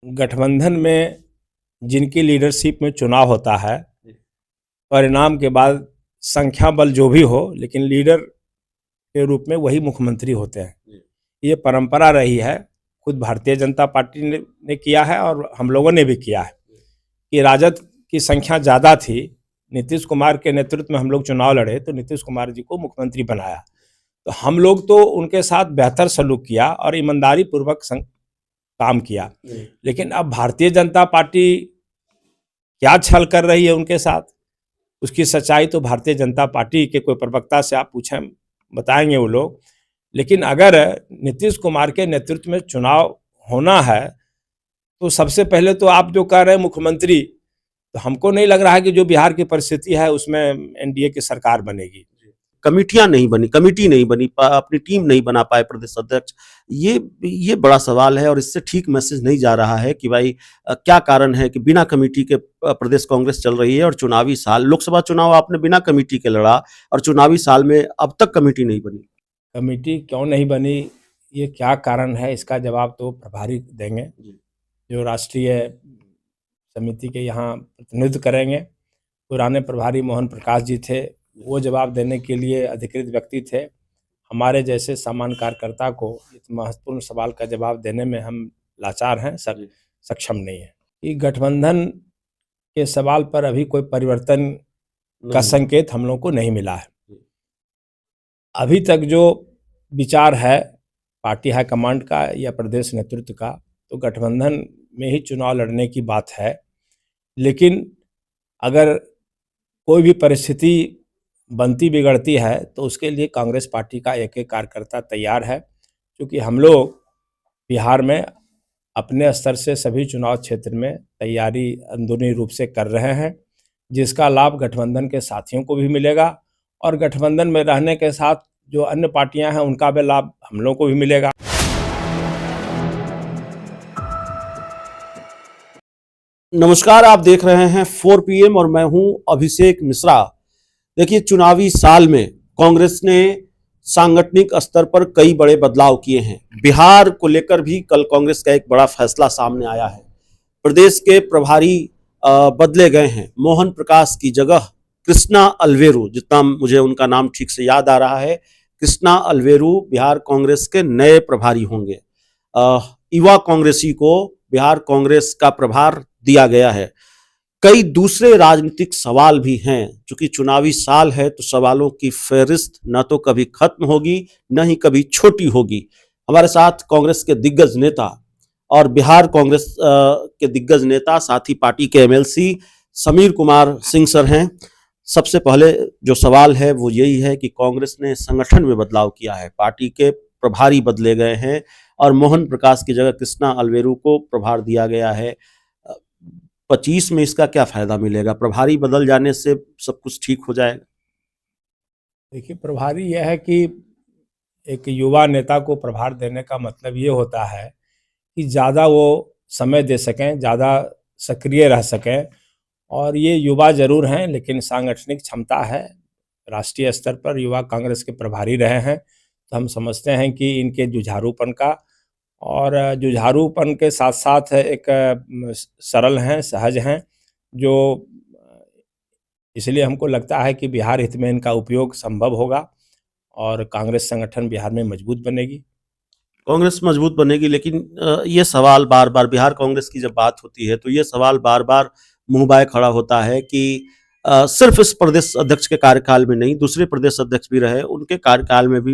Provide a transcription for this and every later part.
गठबंधन में जिनकी लीडरशिप में चुनाव होता है, परिणाम के बाद संख्या बल जो भी हो, लेकिन लीडर के रूप में वही मुख्यमंत्री होते हैं। ये परंपरा रही है, खुद भारतीय जनता पार्टी ने किया है और हम लोगों ने भी किया है कि राजद की संख्या ज़्यादा थी। नीतीश कुमार के नेतृत्व में हम लोग चुनाव लड़े तो नीतीश कुमार जी को मुख्यमंत्री बनाया, तो हम लोग तो उनके साथ बेहतर सलूक किया और ईमानदारी पूर्वक काम किया। लेकिन अब भारतीय जनता पार्टी क्या छल कर रही है उनके साथ, उसकी सच्चाई तो भारतीय जनता पार्टी के कोई प्रवक्ता से आप पूछें, बताएंगे वो लोग। लेकिन अगर नीतीश कुमार के नेतृत्व में चुनाव होना है तो सबसे पहले तो आप जो कह रहे हैं मुख्यमंत्री, तो हमको नहीं लग रहा है कि जो बिहार की परिस्थिति है उसमें एनडीए की सरकार बनेगी। कमिटियां नहीं बनी, कमेटी नहीं बनी, अपनी टीम नहीं बना पाए प्रदेश अध्यक्ष। ये बड़ा सवाल है और इससे ठीक मैसेज नहीं जा रहा है कि भाई क्या कारण है कि बिना कमेटी के प्रदेश कांग्रेस चल रही है और चुनावी साल, लोकसभा चुनाव आपने बिना कमेटी के लड़ा और चुनावी साल में अब तक कमेटी नहीं बनी। कमेटी क्यों नहीं बनी, ये क्या कारण है, इसका जवाब तो प्रभारी देंगे, जो राष्ट्रीय समिति के यहाँ प्रतिनिधित्व करेंगे। पुराने प्रभारी मोहन प्रकाश जी थे, वो जवाब देने के लिए अधिकृत व्यक्ति थे। हमारे जैसे सामान्य कार्यकर्ता को इस महत्वपूर्ण सवाल का जवाब देने में हम लाचार हैं, सक्षम नहीं है। कि गठबंधन के सवाल पर अभी कोई परिवर्तन का संकेत हम लोग को नहीं मिला है। अभी तक जो विचार है पार्टी हाईकमांड का या प्रदेश नेतृत्व का, तो गठबंधन में ही चुनाव लड़ने की बात है। लेकिन अगर कोई भी परिस्थिति बनती बिगड़ती है तो उसके लिए कांग्रेस पार्टी का एक एक कार्यकर्ता तैयार है, क्योंकि हम लोग बिहार में अपने स्तर से सभी चुनाव क्षेत्र में तैयारी अंदरूनी रूप से कर रहे हैं, जिसका लाभ गठबंधन के साथियों को भी मिलेगा और गठबंधन में रहने के साथ जो अन्य पार्टियां हैं उनका भी लाभ हम लोगों को भी मिलेगा। नमस्कार, आप देख रहे हैं 4 PM और मैं हूं अभिषेक मिश्रा। देखिए, चुनावी साल में कांग्रेस ने सांगठनिक स्तर पर कई बड़े बदलाव किए हैं। बिहार को लेकर भी कल कांग्रेस का एक बड़ा फैसला सामने आया है। प्रदेश के प्रभारी बदले गए हैं। मोहन प्रकाश की जगह कृष्णा अल्वेरू, जितना मुझे उनका नाम ठीक से याद आ रहा है, कृष्णा अल्वेरू बिहार कांग्रेस के नए प्रभारी होंगे। युवा कांग्रेसी को बिहार कांग्रेस का प्रभार दिया गया है। कई दूसरे राजनीतिक सवाल भी हैं। चूंकि चुनावी साल है तो सवालों की फहरिस्त न तो कभी खत्म होगी न ही कभी छोटी होगी। हमारे साथ कांग्रेस के दिग्गज नेता और बिहार कांग्रेस के दिग्गज नेता, साथ ही पार्टी के MLC समीर कुमार सिंह सर हैं। सबसे पहले जो सवाल है वो यही है कि कांग्रेस ने संगठन में बदलाव किया है, पार्टी के प्रभारी बदले गए हैं और मोहन प्रकाश की जगह कृष्णा अल्वेरू को प्रभार दिया गया है। 25 में इसका क्या फायदा मिलेगा? प्रभारी बदल जाने से सब कुछ ठीक हो जाएगा? देखिए, प्रभारी यह है कि एक युवा नेता को प्रभार देने का मतलब ये होता है कि ज़्यादा वो समय दे सकें, ज़्यादा सक्रिय रह सकें। और ये युवा जरूर हैं लेकिन सांगठनिक क्षमता है। राष्ट्रीय स्तर पर युवा कांग्रेस के प्रभारी रहे हैं, तो हम समझते हैं कि इनके जुझारूपन का, और जुझारूपन के साथ साथ एक सरल हैं, सहज हैं, जो इसलिए हमको लगता है कि बिहार हित में इनका उपयोग संभव होगा और कांग्रेस संगठन बिहार में मजबूत बनेगी। कांग्रेस मजबूत बनेगी, लेकिन ये सवाल बार बार बिहार कांग्रेस की जब बात होती है तो ये सवाल बार बार मुंह बाय खड़ा होता है कि सिर्फ इस प्रदेश अध्यक्ष के कार्यकाल में नहीं, दूसरे प्रदेश अध्यक्ष भी रहे, उनके कार्यकाल में भी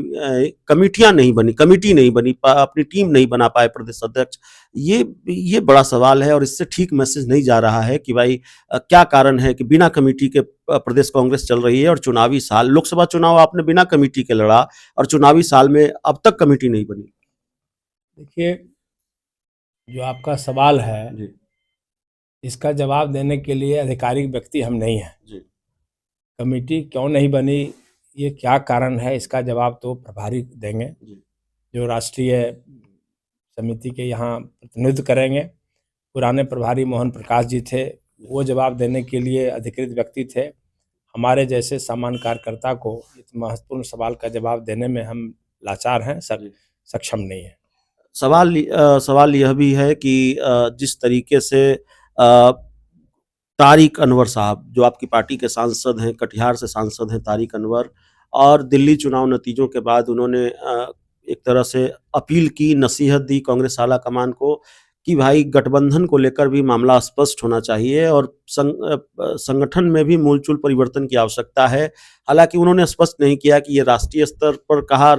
कमेटियां नहीं बनी, कमेटी नहीं बनी, अपनी टीम नहीं बना पाए प्रदेश अध्यक्ष। ये बड़ा सवाल है और इससे ठीक मैसेज नहीं जा रहा है कि भाई क्या कारण है कि बिना कमेटी के प्रदेश कांग्रेस चल रही है और चुनावी साल, लोकसभा चुनाव आपने बिना कमेटी के लड़ा और चुनावी साल में अब तक कमेटी नहीं बनी। देखिए, जो आपका सवाल है जी, इसका जवाब देने के लिए आधिकारिक व्यक्ति हम नहीं हैं। जी, कमेटी क्यों नहीं बनी, ये क्या कारण है, इसका जवाब तो प्रभारी देंगे, जी। जो राष्ट्रीय समिति के यहाँ प्रतिनिधित्व करेंगे। पुराने प्रभारी मोहन प्रकाश जी थे, वो जवाब देने के लिए अधिकृत व्यक्ति थे। हमारे जैसे सामान्य कार्यकर्ता को इस महत्वपूर्ण सवाल का जवाब देने में हम लाचार हैं, सक्षम नहीं है। सवाल यह भी है कि जिस तरीके से तारिक अनवर साहब जो आपकी पार्टी के सांसद हैं, कटिहार से सांसद हैं तारिक अनवर, और दिल्ली चुनाव नतीजों के बाद उन्होंने एक तरह से अपील की, नसीहत दी कांग्रेस आला कमान को कि भाई गठबंधन को लेकर भी मामला स्पष्ट होना चाहिए और संगठन में भी मूलचूल परिवर्तन की आवश्यकता है। हालांकि उन्होंने स्पष्ट नहीं किया कि ये राष्ट्रीय स्तर पर कहा,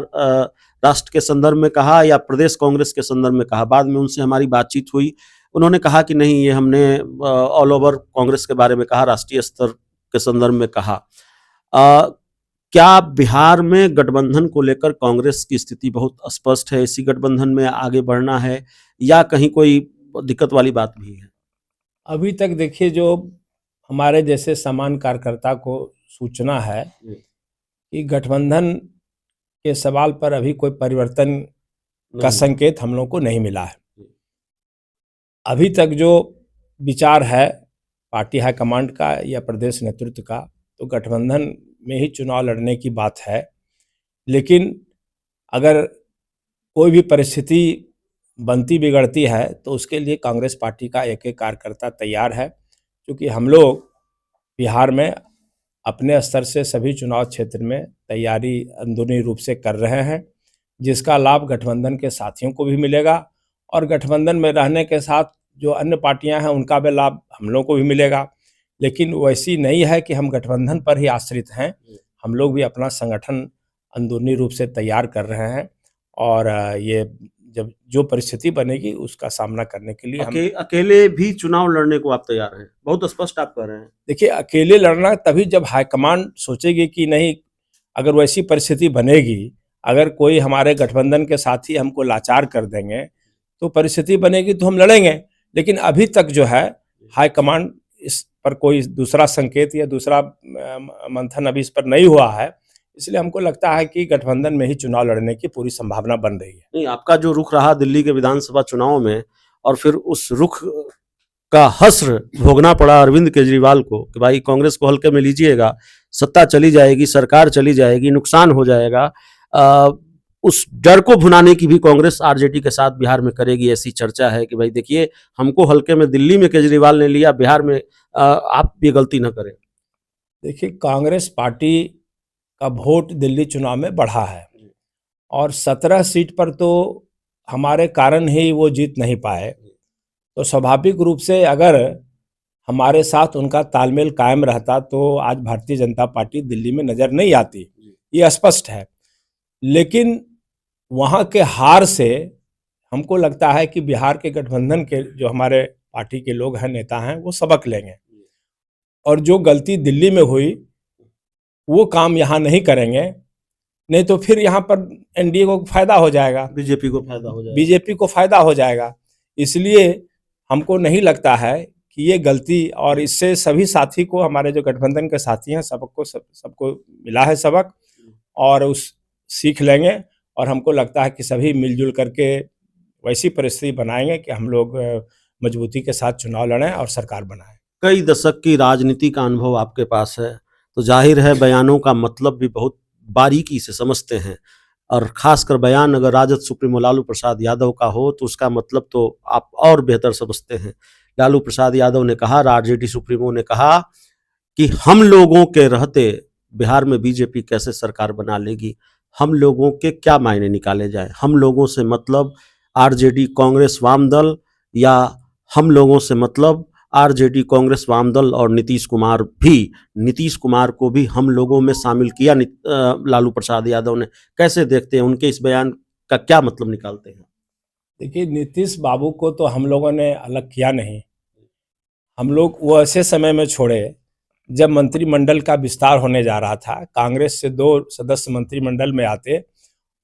राष्ट्र के संदर्भ में कहा या प्रदेश कांग्रेस के संदर्भ में कहा। बाद में उनसे हमारी बातचीत हुई, उन्होंने कहा कि नहीं, ये हमने ऑल ओवर कांग्रेस के बारे में कहा, राष्ट्रीय स्तर के संदर्भ में कहा। क्या बिहार में गठबंधन को लेकर कांग्रेस की स्थिति बहुत स्पष्ट है, इसी गठबंधन में आगे बढ़ना है या कहीं कोई दिक्कत वाली बात भी है? अभी तक देखिए, जो हमारे जैसे समान कार्यकर्ता को सूचना है कि गठबंधन के सवाल पर अभी कोई परिवर्तन का संकेत हम लोग को नहीं मिला है। अभी तक जो विचार है पार्टी हाईकमांड का या प्रदेश नेतृत्व का, तो गठबंधन में ही चुनाव लड़ने की बात है। लेकिन अगर कोई भी परिस्थिति बनती बिगड़ती है तो उसके लिए कांग्रेस पार्टी का एक एक कार्यकर्ता तैयार है, क्योंकि हम लोग बिहार में अपने स्तर से सभी चुनाव क्षेत्र में तैयारी अंदरूनी रूप से कर रहे हैं, जिसका लाभ गठबंधन के साथियों को भी मिलेगा और गठबंधन में रहने के साथ जो अन्य पार्टियां हैं उनका भी लाभ हम लोगों को भी मिलेगा। लेकिन वैसी नहीं है कि हम गठबंधन पर ही आश्रित हैं, हम लोग भी अपना संगठन अंदरूनी रूप से तैयार कर रहे हैं और ये जब जो परिस्थिति बनेगी उसका सामना करने के लिए हम अकेले भी चुनाव लड़ने को आप तैयार हैं, बहुत स्पष्ट आप कह रहे हैं। देखिए, अकेले लड़ना तभी जब हाईकमांड सोचेगी कि नहीं, अगर वैसी परिस्थिति बनेगी, अगर कोई हमारे गठबंधन के साथी हमको लाचार कर देंगे तो परिस्थिति बनेगी तो हम लड़ेंगे। लेकिन अभी तक जो है हाईकमांड इस पर कोई दूसरा संकेत या दूसरा मंथन अभी इस पर नहीं हुआ है, इसलिए हमको लगता है कि गठबंधन में ही चुनाव लड़ने की पूरी संभावना बन रही है। नहीं, आपका जो रुख रहा दिल्ली के विधानसभा चुनाव में और फिर उस रुख का हस्र भोगना पड़ा अरविंद केजरीवाल को कि भाई कांग्रेस को हल्के में लीजिएगा, सत्ता चली जाएगी, सरकार चली जाएगी, नुकसान हो जाएगा, उस डर को भुनाने की भी कांग्रेस आरजेडी के साथ बिहार में करेगी, ऐसी चर्चा है कि भाई देखिए हमको हल्के में दिल्ली में केजरीवाल ने लिया, बिहार में आप ये गलती न करें। देखिए, कांग्रेस पार्टी का वोट दिल्ली चुनाव में बढ़ा है और 17 सीट पर तो हमारे कारण ही वो जीत नहीं पाए, तो स्वाभाविक रूप से अगर हमारे साथ उनका तालमेल कायम रहता तो आज भारतीय जनता पार्टी दिल्ली में नजर नहीं आती, ये स्पष्ट है। लेकिन वहाँ के हार से हमको लगता है कि बिहार के गठबंधन के जो हमारे पार्टी के लोग हैं, नेता हैं, वो सबक लेंगे और जो गलती दिल्ली में हुई वो काम यहाँ नहीं करेंगे, नहीं तो फिर यहाँ पर एनडीए को फायदा हो जाएगा, बीजेपी को फायदा हो जाएगा, बीजेपी को फायदा हो जाएगा। इसलिए हमको नहीं लगता है कि ये गलती, और इससे सभी साथी को, हमारे जो गठबंधन के साथी हैं सबको मिला है सबक और उस सीख लेंगे और हमको लगता है कि सभी मिलजुल करके वैसी परिस्थिति बनाएंगे कि हम लोग मजबूती के साथ चुनाव लड़ें और सरकार बनाएं। कई दशक की राजनीति का अनुभव आपके पास है, तो जाहिर है बयानों का मतलब भी बहुत बारीकी से समझते हैं, और खासकर बयान अगर राजद सुप्रीमो लालू प्रसाद यादव का हो तो उसका मतलब तो आप और बेहतर समझते हैं। लालू प्रसाद यादव ने कहा, आरजेडी सुप्रीमो ने कहा कि हम लोगों के रहते बिहार में बीजेपी कैसे सरकार बना लेगी, हम लोगों के क्या मायने निकाले जाए। हम लोगों से मतलब आरजेडी कांग्रेस वामदल, या हम लोगों से मतलब आरजेडी कांग्रेस वामदल और नीतीश कुमार भी, नीतीश कुमार को भी हम लोगों में शामिल किया लालू प्रसाद यादव ने। कैसे देखते हैं, उनके इस बयान का क्या मतलब निकालते हैं? देखिए, नीतीश बाबू को तो हम लोगों ने अलग किया नहीं, हम लोग वो ऐसे समय में छोड़े जब मंत्रिमंडल का विस्तार होने जा रहा था। कांग्रेस से 2 सदस्य मंत्रिमंडल में आते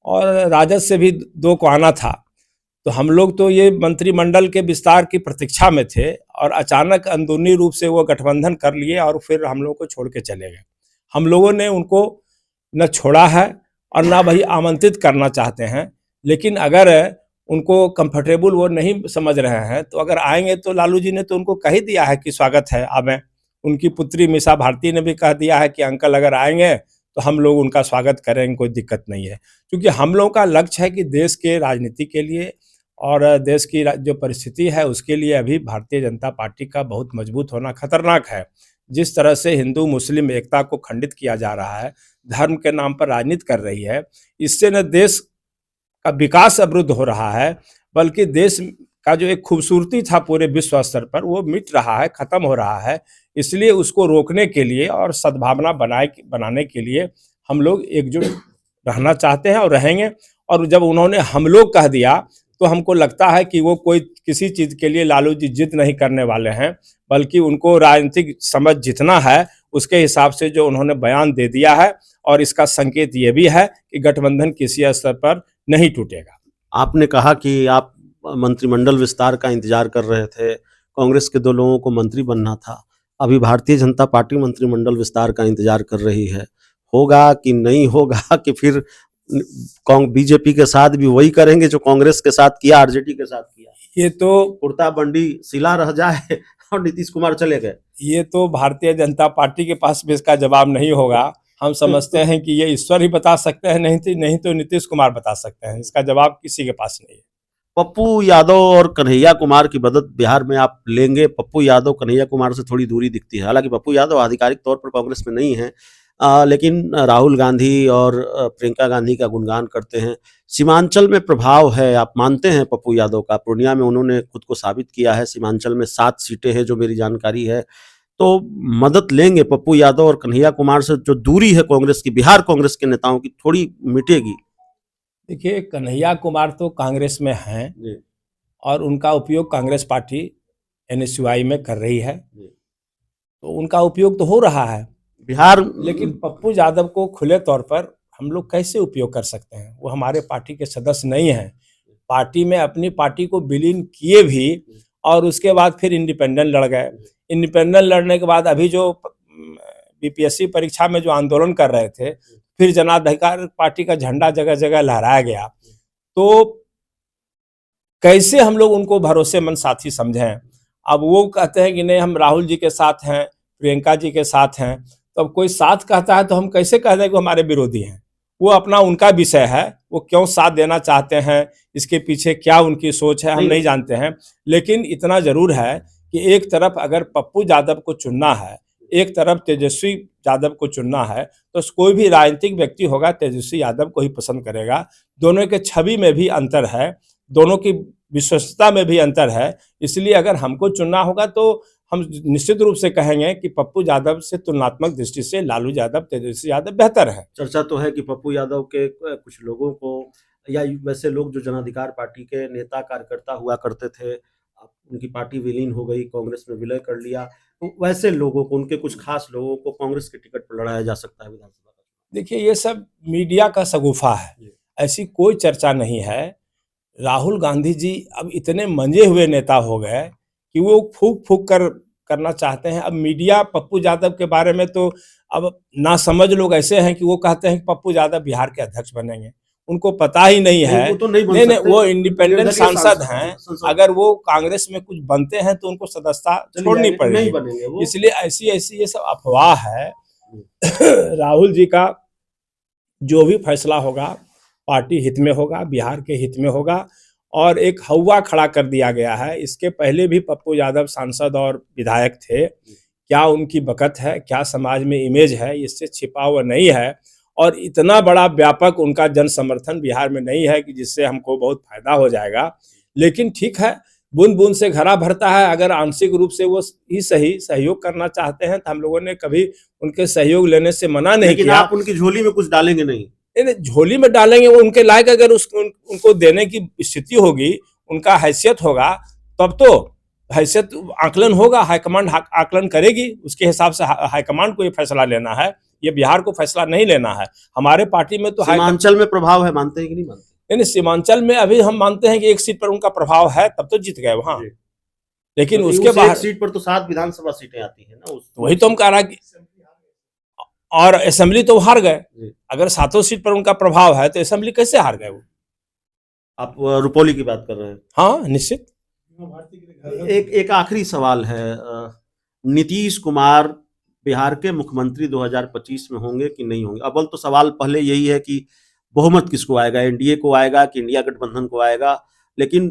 और राजद से भी 2 को आना था, तो हम लोग तो ये मंत्रिमंडल के विस्तार की प्रतीक्षा में थे और अचानक अंदरूनी रूप से वो गठबंधन कर लिए और फिर हम लोगों को छोड़ के चले गए। हम लोगों ने उनको न छोड़ा है और ना वही आमंत्रित करना चाहते हैं, लेकिन अगर उनको कंफर्टेबल वो नहीं समझ रहे हैं तो अगर आएंगे तो लालू जी ने तो उनको कह ही दिया है कि स्वागत है, आवें। उनकी पुत्री मीसा भारती ने भी कह दिया है कि अंकल अगर आएंगे तो हम लोग उनका स्वागत करेंगे, कोई दिक्कत नहीं है। क्योंकि हम लोगों का लक्ष्य है कि देश के राजनीति के लिए और देश की जो परिस्थिति है उसके लिए अभी भारतीय जनता पार्टी का बहुत मजबूत होना खतरनाक है। जिस तरह से हिंदू मुस्लिम एकता को खंडित किया जा रहा है, धर्म के नाम पर राजनीति कर रही है, इससे न देश का विकास अवरुद्ध हो रहा है, बल्कि देश का जो एक खूबसूरती था पूरे विश्व स्तर पर वो मिट रहा है, खत्म हो रहा है। इसलिए उसको रोकने के लिए और सद्भावना बनाने के लिए हम लोग एकजुट रहना चाहते हैं और रहेंगे। और जब उन्होंने हम लोग कह दिया तो हमको लगता है कि वो कोई किसी चीज़ के लिए लालू जी जिद नहीं करने वाले हैं, बल्कि उनको राजनीतिक समझ जितना है उसके हिसाब से जो उन्होंने बयान दे दिया है, और इसका संकेत ये भी है कि गठबंधन किसी स्तर पर नहीं टूटेगा। आपने कहा कि आप मंत्रिमंडल विस्तार का इंतजार कर रहे थे, कांग्रेस के 2 लोगों को मंत्री बनना था। अभी भारतीय जनता पार्टी मंत्रिमंडल विस्तार का इंतजार कर रही है। होगा कि नहीं होगा कि फिर बीजेपी के साथ भी वही करेंगे जो कांग्रेस के साथ किया, आरजेडी के साथ किया? ये तो कुर्ता बंडी सिला रह जाए और नीतीश कुमार चले गए। ये तो भारतीय जनता पार्टी के पास भी इसका जवाब नहीं होगा। हम समझते हैं कि ये ईश्वर ही बता सकते हैं, नहीं तो नीतीश कुमार बता सकते हैं। इसका जवाब किसी के पास नहीं है। पप्पू यादव और कन्हैया कुमार की मदद बिहार में आप लेंगे? पप्पू यादव कन्हैया कुमार से थोड़ी दूरी दिखती है। हालांकि पप्पू यादव आधिकारिक तौर पर कांग्रेस में नहीं है, लेकिन राहुल गांधी और प्रियंका गांधी का गुणगान करते हैं। सीमांचल में प्रभाव है, आप मानते हैं पप्पू यादव का? पूर्णिया में उन्होंने खुद को साबित किया है। सीमांचल में 7 सीटें हैं जो मेरी जानकारी है। तो मदद लेंगे पप्पू यादव और कन्हैया कुमार से? जो दूरी है कांग्रेस की, बिहार कांग्रेस के नेताओं की, थोड़ी मिटेगी? देखिए, कन्हैया कुमार तो कांग्रेस में हैं जी और उनका उपयोग कांग्रेस पार्टी एनएसयूआई में कर रही है, जी। तो उनका उपयोग तो हो रहा है बिहार लेकिन पप्पू यादव को खुले तौर पर हम लोग कैसे उपयोग कर सकते हैं? वो हमारे पार्टी के सदस्य नहीं हैं। पार्टी में अपनी पार्टी को विलीन किए भी और उसके बाद फिर इंडिपेंडेंट लड़ गए। इंडिपेंडेंट लड़ने के बाद अभी जो बीपीएससी परीक्षा में जो आंदोलन कर रहे थे, फिर जनाधिकार पार्टी का झंडा जगह जगह लहराया गया। तो कैसे हम लोग उनको भरोसेमंद साथी समझें? अब वो कहते हैं कि नहीं हम राहुल जी के साथ हैं, प्रियंका जी के साथ हैं। तो अब कोई साथ कहता है तो हम कैसे कह दें कि हमारे विरोधी हैं? वो अपना उनका विषय है, वो क्यों साथ देना चाहते हैं, इसके पीछे क्या उनकी सोच है हम नहीं जानते हैं। लेकिन इतना जरूर है कि एक तरफ अगर पप्पू यादव को चुनना है, एक तरफ तेजस्वी यादव को चुनना है, तो कोई भी राजनीतिक व्यक्ति होगा तेजस्वी यादव को ही पसंद करेगा। दोनों के छवि में भी अंतर है, दोनों की विश्वस्तता में भी अंतर है। इसलिए अगर हमको चुनना होगा तो हम निश्चित रूप से कहेंगे कि पप्पू यादव से तुलनात्मक दृष्टि से लालू यादव, तेजस्वी यादव बेहतर है। चर्चा तो है कि पप्पू यादव के कुछ लोगों को, या वैसे लोग जो जनाधिकार पार्टी के नेता कार्यकर्ता हुआ करते थे, उनकी पार्टी विलीन हो गई, कांग्रेस में विलय कर लिया, तो वैसे लोगों को, उनके कुछ खास लोगों को कांग्रेस के टिकट पर लड़ाया जा सकता है विधानसभा का? देखिए, ये सब मीडिया का शगुफा है, ऐसी कोई चर्चा नहीं है। राहुल गांधी जी अब इतने मंजे हुए नेता हो गए कि वो फूक फूक कर करना चाहते हैं। अब मीडिया पप्पू यादव के बारे में तो अब नासमझ लोग ऐसे हैं कि वो कहते हैं कि पप्पू यादव बिहार के अध्यक्ष बनेंगे। उनको पता ही नहीं है। वो तो नहीं बन नहीं, सकते। वो इंडिपेंडेंट सांसद हैं। संसद। अगर वो कांग्रेस में कुछ बनते हैं तो उनको सदस्यता छोड़नी नहीं पड़ेगी। बनेंगे वो। इसलिए ऐसी ऐसी ये सब अफवाह है। राहुल जी का जो भी फैसला होगा पार्टी हित में होगा, बिहार के हित में होगा। और एक हौवा खड़ा कर दिया गया है। इसके पहले भी पप्पू यादव सांसद और विधायक थे। क्या उनकी बकत है, क्या समाज में इमेज है, इससे छिपा हुआ नहीं है। और इतना बड़ा व्यापक उनका जन समर्थन बिहार में नहीं है कि जिससे हमको बहुत फायदा हो जाएगा। लेकिन ठीक है, बूंद बूंद से घड़ा भरता है। अगर आंशिक रूप से वो ही सही सहयोग करना चाहते हैं तो हम लोगों ने कभी उनके सहयोग लेने से मना नहीं किया। आप उनकी झोली में कुछ डालेंगे नहीं? झोली में डालेंगे, वो उनके लायक अगर उनको देने की स्थिति होगी, उनका हैसियत होगा, तब तो हैसियत आकलन होगा, हाईकमांड आकलन करेगी। उसके हिसाब से हाईकमांड को ये फैसला लेना है, ये बिहार को फैसला नहीं लेना है। हमारे पार्टी में तो सीमांचल में प्रभाव है, मानते हैं कि नहीं मानते? नहीं, सीमांचल में अभी हम मानते हैं कि एक सीट पर उनका प्रभाव है, तब तो जीत गए वहां। लेकिन तो उसके बाद सीट पर तो 7 विधानसभा सीटें आती है ना। वही तो हम कह रहा कि और असेंबली तो हार गए। अगर 7 सीट पर उनका प्रभाव है तो असेंबली कैसे हार गए वो? आप रुपौली की बात कर रहे हैं? हाँ, निश्चित। एक आखिरी सवाल है, नीतीश कुमार बिहार के मुख्यमंत्री 2025 में होंगे कि नहीं होंगे? अव्वल तो सवाल पहले यही है कि बहुमत किसको आएगा, एनडीए को आएगा कि इंडिया गठबंधन को आएगा। लेकिन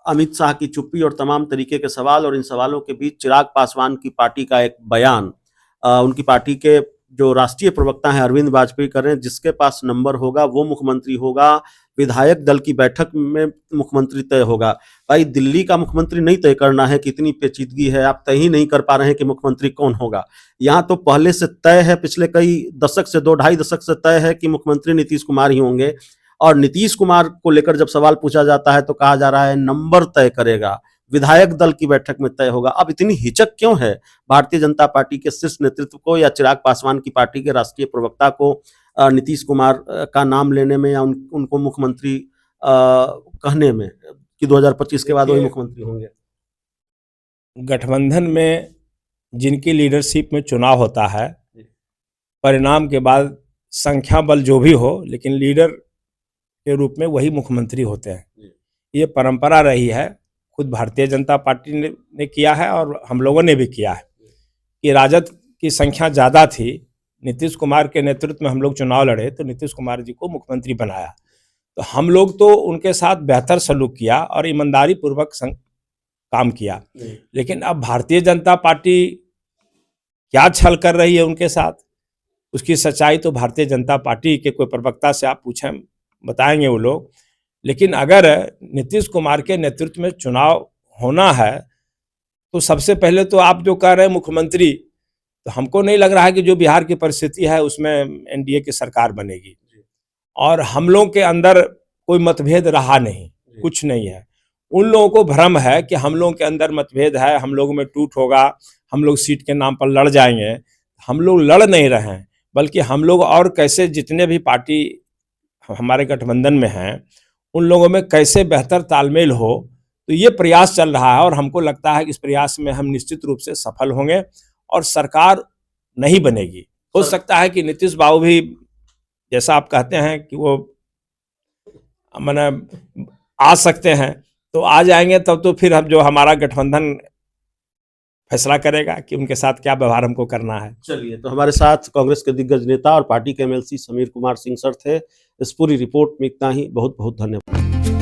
अमित शाह की चुप्पी और तमाम तरीके के सवाल, और इन सवालों के बीच चिराग पासवान की पार्टी का एक बयान, उनकी पार्टी के जो राष्ट्रीय प्रवक्ता हैं अरविंद वाजपेयी कर रहे हैं, जिसके पास नंबर होगा वो मुख्यमंत्री होगा, विधायक दल की बैठक में मुख्यमंत्री तय होगा। भाई दिल्ली का मुख्यमंत्री नहीं तय करना है, कितनी पेचीदगी है, आप तय ही नहीं कर पा रहे हैं कि मुख्यमंत्री कौन होगा। यहाँ तो पहले से तय है, पिछले कई दशक से, 2-2.5 दशक से तय है कि मुख्यमंत्री नीतीश कुमार ही होंगे। और नीतीश कुमार को लेकर जब सवाल पूछा जाता है तो कहा जा रहा है नंबर तय करेगा, विधायक दल की बैठक में तय होगा। अब इतनी हिचक क्यों है भारतीय जनता पार्टी के शीर्ष नेतृत्व को या चिराग पासवान की पार्टी के राष्ट्रीय प्रवक्ता को नीतीश कुमार का नाम लेने में या उनको मुख्यमंत्री कहने में कि 2025 के बाद वही मुख्यमंत्री होंगे? गठबंधन में जिनकी लीडरशिप में चुनाव होता है, परिणाम के बाद संख्या बल जो भी हो, लेकिन लीडर के रूप में वही मुख्यमंत्री होते हैं। ये परंपरा रही है, खुद भारतीय जनता पार्टी ने किया है और हम लोगों ने भी किया है कि राजद की संख्या ज़्यादा थी, नीतीश कुमार के नेतृत्व में हम लोग चुनाव लड़े तो नीतीश कुमार जी को मुख्यमंत्री बनाया। तो हम लोग तो उनके साथ बेहतर सलूक किया और ईमानदारी पूर्वक काम किया। लेकिन अब भारतीय जनता पार्टी क्या छल कर रही है उनके साथ, उसकी सच्चाई तो भारतीय जनता पार्टी के कोई प्रवक्ता से आप पूछें, बताएंगे वो लोग। लेकिन अगर नीतीश कुमार के नेतृत्व में चुनाव होना है तो सबसे पहले तो आप जो कह रहे हैं मुख्यमंत्री, तो हमको नहीं लग रहा है कि जो बिहार की परिस्थिति है उसमें एनडीए की सरकार बनेगी। और हम लोग के अंदर कोई मतभेद रहा नहीं, कुछ नहीं है। उन लोगों को भ्रम है कि हम लोगों के अंदर मतभेद है, हम लोगों में टूट होगा, हम लोग सीट के नाम पर लड़ जाएंगे। हम लोग लड़ नहीं रहे हैं, बल्कि हम लोग और कैसे जितने भी पार्टी हमारे गठबंधन में हैं उन लोगों में कैसे बेहतर तालमेल हो, तो ये प्रयास चल रहा है। और हमको लगता है कि इस प्रयास में हम निश्चित रूप से सफल होंगे और सरकार नहीं बनेगी। हो सकता है कि नीतीश बाबू भी, जैसा आप कहते हैं कि वो माने आ सकते हैं, तो आ जाएंगे, तब तो फिर हम जो हमारा गठबंधन फैसला करेगा कि उनके साथ क्या व्यवहार हमको करना है। चलिए, तो हमारे साथ कांग्रेस के दिग्गज नेता और पार्टी के एमएलसी समीर कुमार सिंह सर थे। इस पूरी रिपोर्ट में इतना ही। बहुत बहुत धन्यवाद।